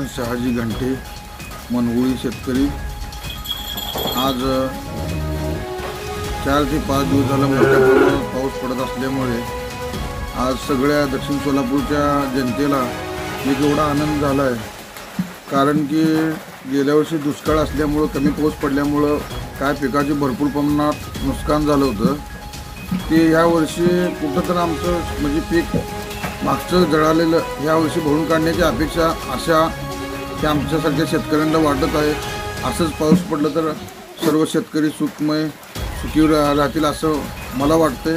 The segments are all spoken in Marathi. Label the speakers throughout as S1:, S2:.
S1: चंद्रकांत शहाजी घंटे मनवळी शेतकरी आज 4 ते 5 दिवस झाला मोठ्या प्रमाणात पाऊस पडत असल्यामुळे आज सगळ्या दक्षिण सोलापूरच्या जनतेला एक एवढा आनंद झाला आहे। कारण की गेल्या वर्षी दुष्काळ असल्यामुळे कमी पाऊस पडल्यामुळे काय पिकाचे भरपूर प्रमाणात नुकसान झालं होतं। ते ह्या वर्षी कुठं तर आमचं म्हणजे पीक मागचं जळालेलं ह्या वर्षी भरून काढण्याची अपेक्षा आशा की आमच्यासारख्या शेतकऱ्यांना वाटत आहे। असंच पाऊस पडलं तर सर्व शेतकरी सुखी राहतील असं मला वाटतं।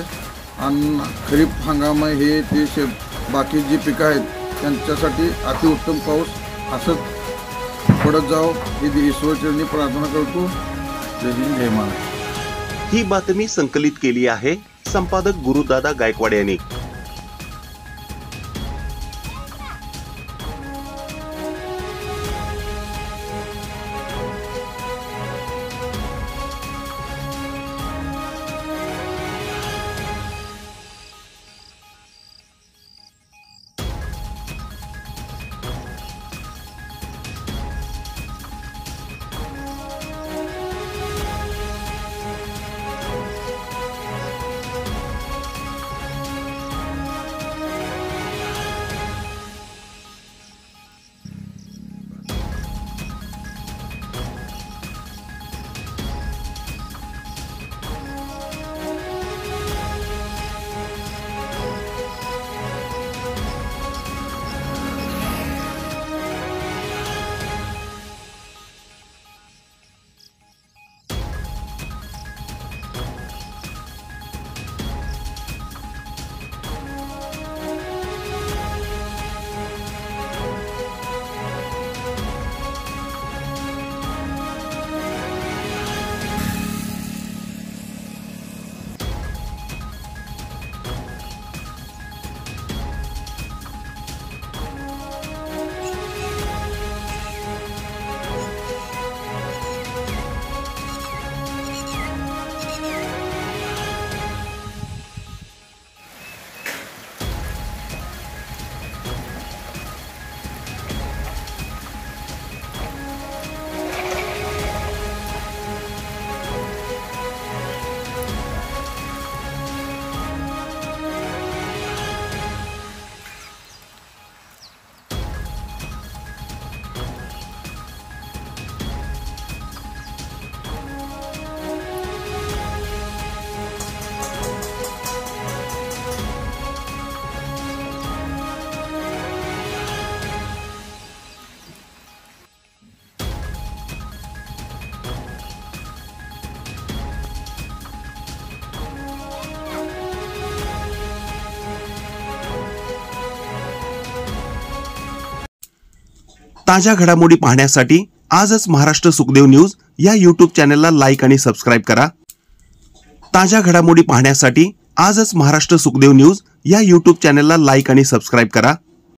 S1: आणि खरीप हंगाम हे ते बाकी जी पिकं आहेत त्यांच्यासाठी अतिउत्तम पाऊस असंच पडत जावं ही ईश्वरचरणी प्रार्थना करतो। जय हिंद जय महाराष्ट्र।
S2: ही बातमी संकलित केली आहे संपादक गुरुदादा गायकवाड यांनी। ताज्या घडामोडी पाहण्यासाठी आजच महाराष्ट्र सुखदेव न्यूज या YouTube चॅनलला लाईक आणि सबस्क्राइब करा। ताज्या घडामोडी पाहण्यासाठी आजच महाराष्ट्र सुखदेव न्यूज या YouTube चॅनलला लाईक आणि सबस्क्राइब करा।